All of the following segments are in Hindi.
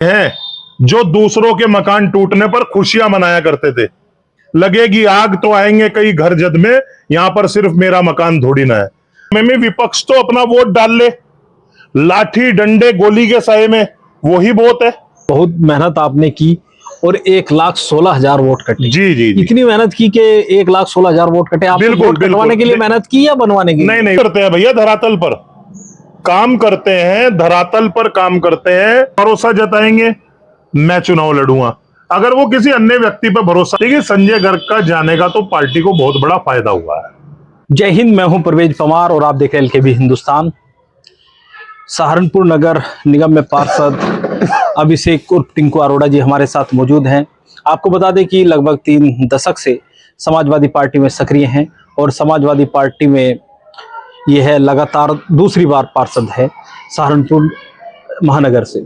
हैं जो दूसरों के मकान टूटने पर खुशियां मनाया करते थे। लगेगी आग तो आएंगे कई घर जद में, यहां पर सिर्फ मेरा मकान थोड़ी ना है। में विपक्ष तो अपना वोट डाल ले, लाठी डंडे गोली के साए में वही बहुत है। बहुत मेहनत आपने की और 1,16,000 वोट कटे। जी जी जी, इतनी मेहनत की कि 1,16,000 वोट कटे। आप बिल्कुल, वोट कटवाने बिल्कुल। के लिए मेहनत की या बनवाने के लिए? नहीं नहीं करते हैं भैया, धरातल पर काम करते हैं, धरातल पर काम करते हैं। भरोसा जताएंगे मैं चुनाव लड़ूंगा, अगर वो किसी अन्य व्यक्ति पर भरोसा। देखिए संजय गर्ग का जाने का तो पार्टी को बहुत बड़ा फायदा हुआ है। जय हिंद, मैं हूं परवेज पवार और आप देख रहे हैं LKB हिंदुस्तान। सहारनपुर नगर निगम में पार्षद अभिषेक उर्फ टिंकू अरोड़ा जी हमारे साथ मौजूद हैं। आपको बता दें कि लगभग 3 दशक से समाजवादी पार्टी में सक्रिय हैं और समाजवादी पार्टी में ये है लगातार दूसरी बार पार्षद है सहारनपुर महानगर से।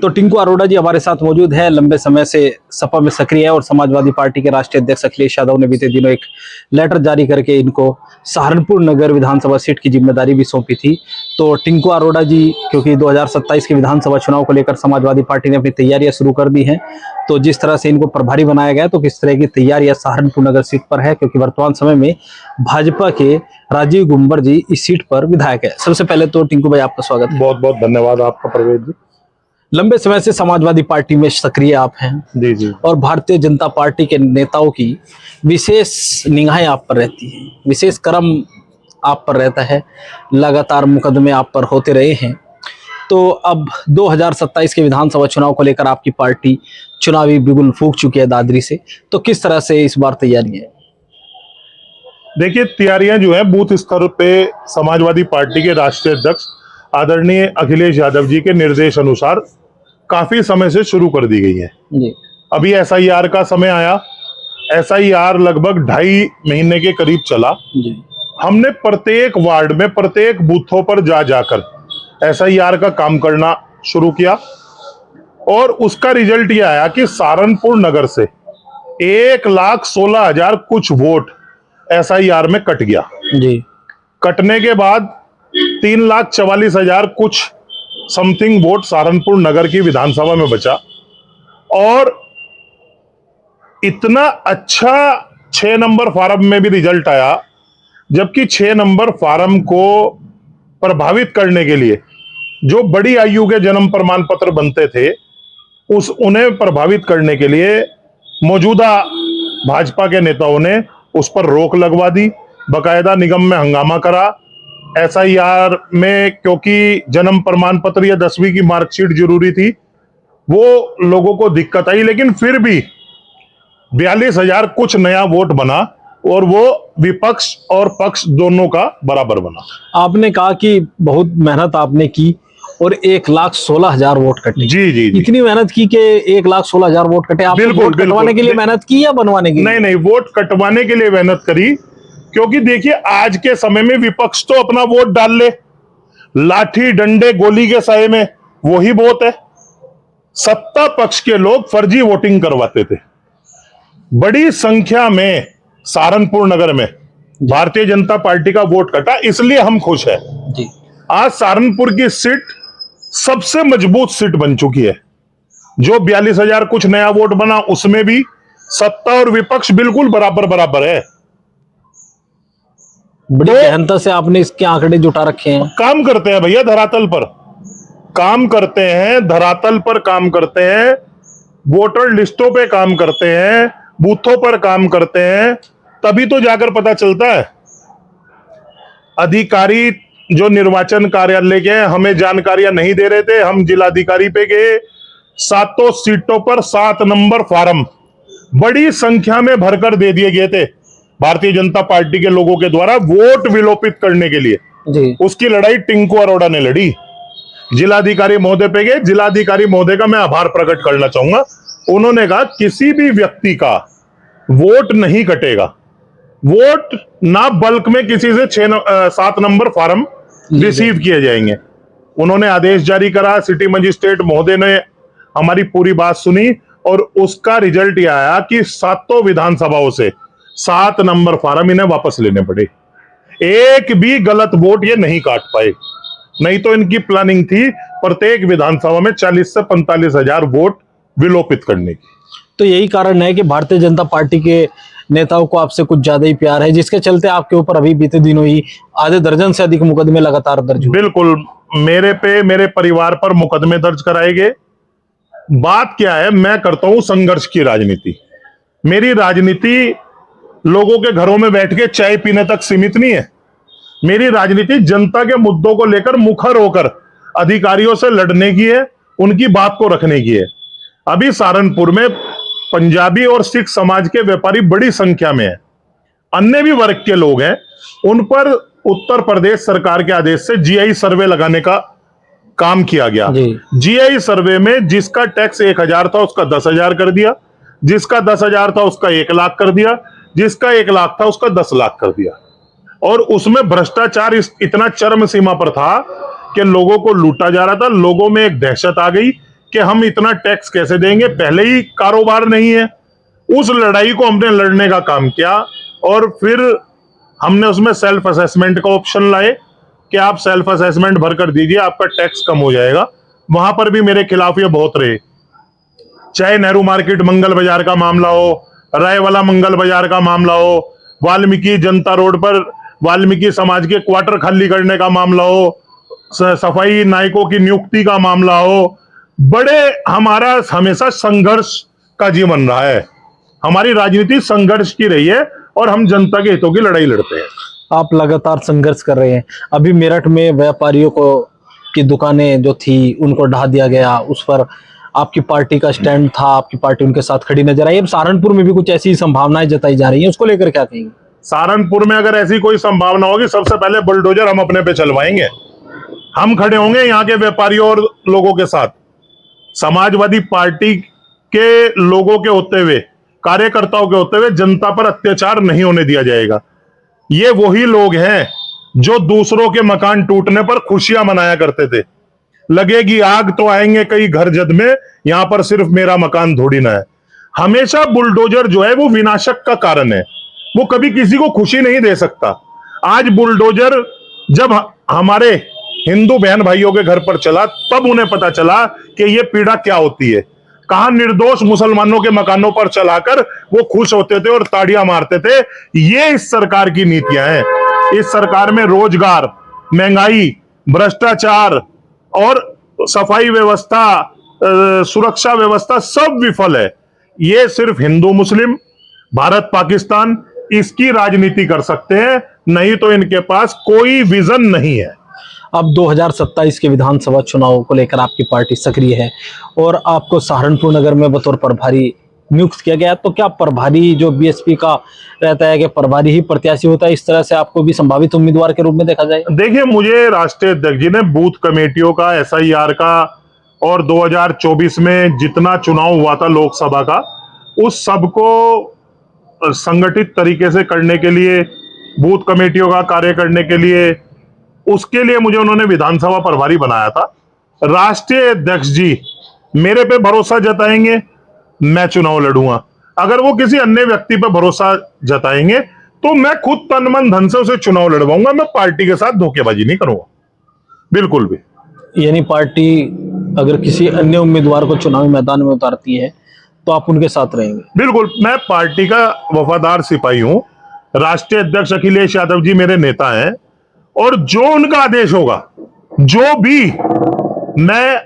तो टिंकू अरोड़ा जी हमारे साथ मौजूद है, लंबे समय से सपा में सक्रिय है और समाजवादी पार्टी के राष्ट्रीय अध्यक्ष अखिलेश यादव ने बीते दिनों एक लेटर जारी करके इनको सहारनपुर नगर विधानसभा सीट की जिम्मेदारी भी सौंपी थी। तो टिंकू अरोड़ा जी, क्योंकि 2027 के विधानसभा चुनाव को लेकर समाजवादी पार्टी ने अपनी तैयारियां शुरू कर दी हैं, तो जिस तरह से इनको प्रभारी बनाया गया, तो किस तरह की तैयारियां सहारनपुर नगर सीट पर है, क्योंकि वर्तमान समय में भाजपा के राजीव गुंबर जी इस सीट पर विधायक है। सबसे पहले तो टिंकू भाई आपका स्वागत है। बहुत बहुत धन्यवाद आपका परवेज जी। लंबे समय से समाजवादी पार्टी में सक्रिय आप हैं जी जी, और भारतीय जनता पार्टी के नेताओं की विशेष निगाहें आप पर रहती हैं, विशेष क्रम आप पर रहता है, लगातार मुकदमे आप पर होते रहे हैं। तो अब 2027 के विधानसभा चुनाव को लेकर आपकी पार्टी चुनावी बिगुल फूंक चुकी है दादरी से, तो किस तरह से इस बार तैयारी है? देखिए तैयारियां जो है बूथ स्तर पे समाजवादी पार्टी के राष्ट्रीय अध्यक्ष आदरणीय अखिलेश यादव जी के निर्देश अनुसार काफी समय से शुरू कर दी गई है। जी। अभी SIR का समय आया, SIR लगभग 2.5 महीने के करीब चला। जी। हमने प्रत्येक वार्ड में प्रत्येक बूथों पर जाकर SIR का काम करना शुरू किया और उसका रिजल्ट ये आया कि सहारनपुर नगर से 1,16,000 कुछ वोट SIR में कट गया। जी। कटने के बाद 3,44,000 कुछ समथिंग वोट सहारनपुर नगर की विधानसभा में बचा और इतना अच्छा 6 नंबर फार्म में भी रिजल्ट आया, जबकि 6 नंबर फार्म को प्रभावित करने के लिए जो बड़ी आयु के जन्म प्रमाण पत्र बनते थे उन्हें प्रभावित करने के लिए मौजूदा भाजपा के नेताओं ने उस पर रोक लगवा दी, बकायदा निगम में हंगामा करा। SIR में क्योंकि जन्म प्रमाण पत्र या 10वीं की मार्कशीट जरूरी थी, वो लोगों को दिक्कत आई, लेकिन फिर भी 42,000 कुछ नया वोट बना और वो विपक्ष और पक्ष दोनों का बराबर बना। आपने कहा कि बहुत मेहनत आपने की और 1,16,000 वोट कटे। जी जी जी, इतनी मेहनत की कि 1,16,000 वोट कटे। आप बिल्कुल, वोट कटवाने बिल्कुल। के लिए मेहनत की या बनवाने के लिए? नहीं नहीं, वोट कटवाने के लिए मेहनत करी, क्योंकि देखिए आज के समय में विपक्ष तो अपना वोट डाल ले, लाठी डंडे गोली के साए में वही बहुत है। सत्ता पक्ष के लोग फर्जी वोटिंग करवाते थे। बड़ी संख्या में सहारनपुर नगर में भारतीय जनता पार्टी का वोट कटा, इसलिए हम खुश हैं। जी। आज सहारनपुर की सीट सबसे मजबूत सीट बन चुकी है। जो 42,000 कुछ नया वोट बना उसमें भी सत्ता और विपक्ष बिल्कुल बराबर बराबर है। बड़ी गहनता से आपने इसके आंकड़े जुटा रखे हैं। काम करते हैं भैया, धरातल पर काम करते हैं, धरातल पर काम करते हैं, वोटर लिस्टों पे काम करते हैं, बूथों पर काम करते हैं, तभी तो जाकर पता चलता है। अधिकारी जो निर्वाचन कार्यालय के हमें जानकारियां नहीं दे रहे थे, हम जिलाधिकारी पे गए, 7 सीटों पर 7 नंबर फार्म बड़ी संख्या में भरकर दे दिए गए थे भारतीय जनता पार्टी के लोगों के द्वारा वोट विलोपित करने के लिए। जी। उसकी लड़ाई टिंकू अरोड़ा ने लड़ी। जिलाधिकारी महोदय पे गए, जिलाधिकारी महोदय का मैं आभार प्रकट करना चाहूंगा। उन्होंने कहा किसी भी व्यक्ति का वोट नहीं कटेगा, वोट ना बल्क में किसी से 7 नंबर फार्म रिसीव किए जाएंगे। उन्होंने आदेश जारी करा, सिटी मजिस्ट्रेट महोदय ने हमारी पूरी बात सुनी और उसका रिजल्ट यह आया कि 7 विधानसभाओं से 7 नंबर फार्म इन्हें वापस लेने पड़े। एक भी गलत वोट ये नहीं काट पाए, नहीं तो इनकी प्लानिंग थी प्रत्येक विधानसभा में 40 से 45 हजार वोट विलोपित करने की। तो यही कारण है कि भारतीय जनता पार्टी के नेताओं को आपसे कुछ ज्यादा ही प्यार है, जिसके चलते आपके ऊपर अभी बीते दिनों ही आधे दर्जन से अधिक मुकदमे लगातार दर्ज हुए। बिल्कुल, मेरे पे, मेरे परिवार पर मुकदमे दर्ज कराए गए। बात क्या है, मैं करता हूं संघर्ष की राजनीति। मेरी राजनीति लोगों के घरों में बैठ के चाय पीने तक सीमित नहीं है। मेरी राजनीति जनता के मुद्दों को लेकर मुखर होकर अधिकारियों से लड़ने की है, उनकी बात को रखने की है। अभी सहारनपुर में पंजाबी और सिख समाज के व्यापारी बड़ी संख्या में है, अन्य भी वर्ग के लोग हैं। उन पर उत्तर प्रदेश सरकार के आदेश से जीआई सर्वे लगाने का काम किया गया। जीआई सर्वे में जिसका टैक्स 1000 था उसका 10,000 कर दिया, जिसका 10,000 था उसका 1 लाख कर दिया, जिसका 1 लाख था उसका 10 लाख कर दिया। और उसमें भ्रष्टाचार इतना चरम सीमा पर था कि लोगों को लूटा जा रहा था। लोगों में एक दहशत आ गई कि हम इतना टैक्स कैसे देंगे, पहले ही कारोबार नहीं है। उस लड़ाई को हमने लड़ने का काम किया और फिर हमने उसमें सेल्फ असेसमेंट का ऑप्शन लाए कि आप सेल्फ असेसमेंट भरकर दीजिए, आपका टैक्स कम हो जाएगा। वहां पर भी मेरे खिलाफ ये बहुत रहे, चाहे नेहरू मार्केट मंगल बाजार का मामला हो, रायवाला मंगल बाजार का मामला हो, वाल्मीकि जनता रोड पर वाल्मीकि समाज के क्वार्टर खाली करने का मामला हो, सफाई नायकों की नियुक्ति का मामला हो। बड़े हमारा हमेशा संघर्ष का जीवन रहा है, हमारी राजनीति संघर्ष की रही है और हम जनता के हितों की लड़ाई लड़ते हैं। आप लगातार संघर्ष कर रहे हैं। अभी मेरठ में व्यापारियों को की दुकानें जो थी उनको ढा दिया गया, उस पर आपकी पार्टी का स्टैंड था, आपकी पार्टी उनके साथ खड़ी नजर आई। अब सहारनपुर में भी कुछ ऐसी संभावनाएं जताई जा रही हैं, उसको लेकर क्या कहेंगे? सहारनपुर में अगर ऐसी कोई संभावना होगी, सबसे पहले बुलडोजर हम अपने पे चलवाएंगे। हम खड़े होंगे यहाँ के व्यापारियों और लोगों के साथ। समाजवादी पार्टी के लोगों के होते हुए, कार्यकर्ताओं के होते हुए जनता पर अत्याचार नहीं होने दिया जाएगा। ये वही लोग हैं जो दूसरों के मकान टूटने पर खुशियां मनाया करते थे। लगेगी आग तो आएंगे कई घर जद में, यहां पर सिर्फ मेरा मकान थोड़ी ना है। हमेशा बुलडोजर जो है वो विनाशक का कारण है, वो कभी किसी को खुशी नहीं दे सकता। आज बुलडोजर जब हमारे हिंदू बहन भाइयों के घर पर चला, तब उन्हें पता चला कि ये पीड़ा क्या होती है। कहां निर्दोष मुसलमानों के मकानों पर चलाकर वो खुश होते थे और ताड़ियां मारते थे। ये इस सरकार की नीतियां हैं। इस सरकार में रोजगार, महंगाई, भ्रष्टाचार और सफाई व्यवस्था, सुरक्षा व्यवस्था सब विफल है। ये सिर्फ हिंदू मुस्लिम, भारत पाकिस्तान इसकी राजनीति कर सकते हैं, नहीं तो इनके पास कोई विजन नहीं है। अब 2027 के विधानसभा चुनाव को लेकर आपकी पार्टी सक्रिय है और आपको सहारनपुर नगर में बतौर प्रभारी नियुक्त किया गया। तो क्या प्रभारी जो बीएसपी का रहता है कि प्रभारी ही प्रत्याशी होता है, इस तरह से आपको भी संभावित उम्मीदवार के रूप में देखा जाए? देखिए, मुझे राष्ट्रीय अध्यक्ष जी ने बूथ कमेटियों का, SIR का और 2024 में जितना चुनाव हुआ था लोकसभा का, उस सबको संगठित तरीके से करने के लिए, बूथ कमेटियों का कार्य करने के लिए, उसके लिए मुझे उन्होंने विधानसभा प्रभारी बनाया था। राष्ट्रीय अध्यक्ष जी मेरे पे भरोसा जताएंगे, मैं चुनाव लड़ूंगा। अगर वो किसी अन्य व्यक्ति पे भरोसा जताएंगे तो मैं खुद तन मन धन से उसे चुनाव लड़वाऊंगा। मैं पार्टी के साथ धोखेबाजी नहीं करूंगा, बिल्कुल भी। यानी पार्टी अगर किसी अन्य उम्मीदवार को चुनावी मैदान में उतारती है तो आप उनके साथ रहेंगे? बिल्कुल, मैं पार्टी का वफादार सिपाही हूं। राष्ट्रीय अध्यक्ष अखिलेश यादव जी मेरे नेता हैं और जो उनका आदेश होगा, जो भी, मैं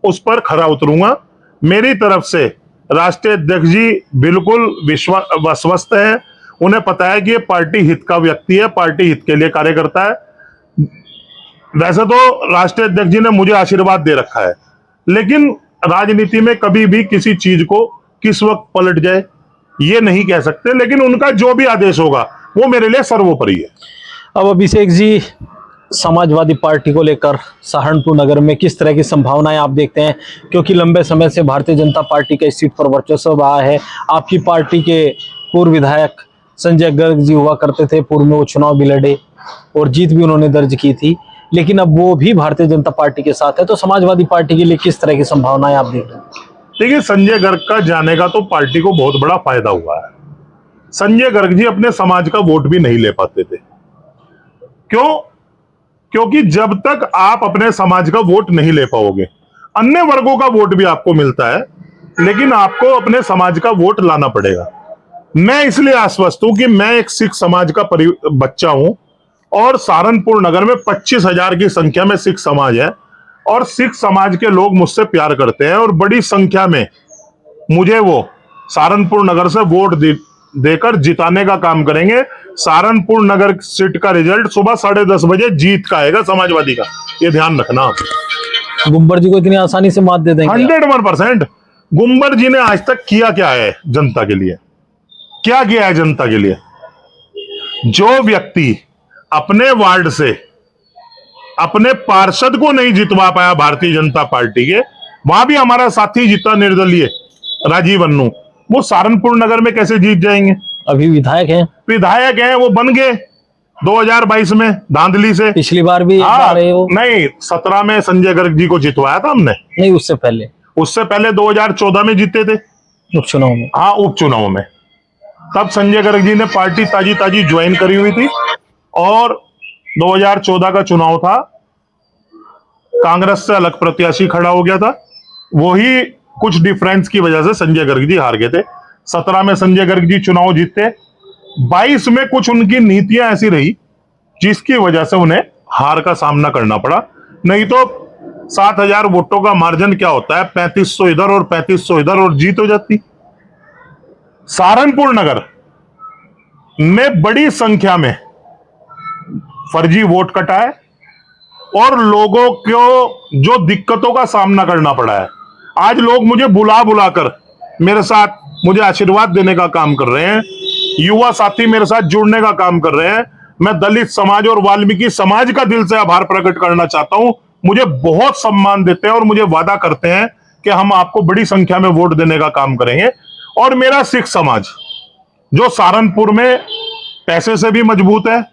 उस पर खरा उतरूंगा। मेरी तरफ से राष्ट्रीय अध्यक्ष जी बिल्कुल विश्वस्त है। उन्हें पता है कि ये पार्टी हित का व्यक्ति है, पार्टी हित के लिए कार्य करता है। वैसे तो राष्ट्रीय अध्यक्ष जी ने मुझे आशीर्वाद दे रखा है, लेकिन राजनीति में कभी भी किसी चीज को किस वक्त पलट जाए ये नहीं कह सकते। लेकिन उनका जो भी आदेश होगा वो मेरे लिए सर्वोपरि है। अब अभिषेक जी, समाजवादी पार्टी को लेकर सहारनपुर नगर में किस तरह की संभावनाएं आप देखते हैं? क्योंकि लंबे समय से भारतीय जनता पार्टी का इस सीट पर वर्चस्व रहा है। आपकी पार्टी के पूर्व विधायक संजय गर्ग जी हुआ करते थे, पूर्व में वो चुनाव भी लड़े और जीत भी उन्होंने दर्ज की थी, लेकिन अब वो भी भारतीय जनता पार्टी के साथ है। तो समाजवादी पार्टी के लिए किस तरह की संभावनाएं आप देख रहे हैं? देखिए, संजय गर्ग का जाने का तो पार्टी को बहुत बड़ा फायदा हुआ है। संजय गर्ग जी अपने समाज का वोट भी नहीं ले पाते थे। क्यों? क्योंकि जब तक आप अपने समाज का वोट नहीं ले पाओगे, अन्य वर्गों का वोट भी आपको मिलता है, लेकिन आपको अपने समाज का वोट लाना पड़ेगा। मैं इसलिए आश्वस्त हूं कि मैं एक सिख समाज का बच्चा हूं और सहारनपुर नगर में 25,000 की संख्या में सिख समाज है और सिख समाज के लोग मुझसे प्यार करते हैं और बड़ी संख्या में मुझे वो सहारनपुर नगर से वोट देकर जिताने का काम करेंगे। सहारनपुर नगर सीट का रिजल्ट सुबह 10:30 बजे जीत का आएगा समाजवादी का, ये ध्यान रखना आप। गुम्बर जी को इतनी आसानी से मात दे देंगे? 101%। गुम्बर जी ने आज तक किया क्या है जनता के लिए? क्या किया है जनता के लिए? जो व्यक्ति अपने वार्ड से अपने पार्षद को नहीं जितवा पाया भारतीय जनता पार्टी के, वहां भी हमारा साथी जीता निर्दलीय राजीव अन्नू, वो सहारनपुर नगर में कैसे जीत जाएंगे? अभी विधायक हैं। विधायक हैं, वो बन गए 2022 में धांधली से। पिछली बार भी रहे हो? नहीं, 17 में संजय गर्ग जी को जितवाया था हमने। नहीं, उससे पहले 2014 में जीते थे उपचुनाव में। हाँ, उपचुनाव में। तब संजय गर्ग जी ने पार्टी ताजी ताजी ज्वाइन करी हुई थी और 2014 का चुनाव था, कांग्रेस से अलग प्रत्याशी खड़ा हो गया था, वही कुछ डिफरेंस की वजह से संजय गर्ग जी हार गए थे। 17 में संजय गर्ग जी चुनाव जीते, 22 में कुछ उनकी नीतियां ऐसी रही जिसकी वजह से उन्हें हार का सामना करना पड़ा। नहीं तो 7,000 वोटों का मार्जिन क्या होता है, 3500 इधर और 3500 इधर और जीत हो जाती। सहारनपुर नगर में बड़ी संख्या में फर्जी वोट कटा है और लोगों को जो दिक्कतों का सामना करना पड़ा है, आज लोग मुझे बुला बुलाकर मेरे साथ मुझे आशीर्वाद देने का काम कर रहे हैं, युवा साथी मेरे साथ जुड़ने का काम कर रहे हैं। मैं दलित समाज और वाल्मीकि समाज का दिल से आभार प्रकट करना चाहता हूं। मुझे बहुत सम्मान देते हैं और मुझे वादा करते हैं कि हम आपको बड़ी संख्या में वोट देने का काम करेंगे। और मेरा सिख समाज जो सहारनपुर में पैसे से भी मजबूत है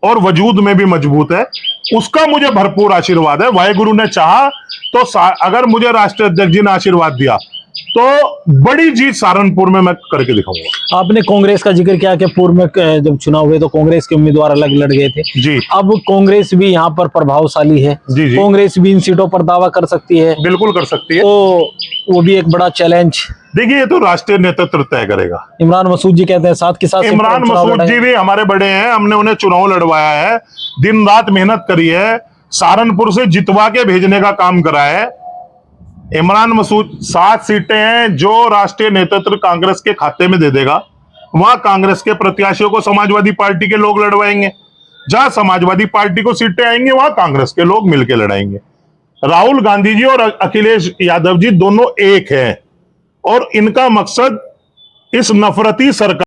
और वजूद में भी मजबूत है, उसका मुझे भरपूर आशीर्वाद है। वाहेगुरु ने चाहा तो अगर मुझे राष्ट्रीय अध्यक्ष जी ने आशीर्वाद दिया तो बड़ी जीत सहारनपुर में मैं करके दिखाऊंगा। आपने कांग्रेस का जिक्र किया कि पूर्व में जब चुनाव हुए तो कांग्रेस के उम्मीदवार अलग लड़ गए थे जी। अब कांग्रेस भी यहाँ पर प्रभावशाली है जी जी। कांग्रेस भी इन सीटों पर दावा कर सकती है? बिल्कुल कर सकती है। तो वो भी एक बड़ा चैलेंज। देखिए, ये तो राष्ट्रीय नेतृत्व तय करेगा। इमरान मसूद जी कहते हैं साथ के साथ इमरान मसूद जी भी हमारे बड़े हैं, हमने उन्हें चुनाव लड़वाया है, दिन रात मेहनत करी है, सहारनपुर से जितवा के भेजने का काम करा है। इमरान मसूद 7 सीटें हैं जो राष्ट्रीय नेतृत्व कांग्रेस के खाते में दे देगा, वहां कांग्रेस के प्रत्याशियों को समाजवादी पार्टी के लोग लड़वाएंगे। जहां समाजवादी पार्टी को सीटें आएंगी वहां कांग्रेस के लोग मिलकर लड़ाएंगे। राहुल गांधी जी और अखिलेश यादव जी दोनों एक हैं और इनका मकसद इस नफरती सरकार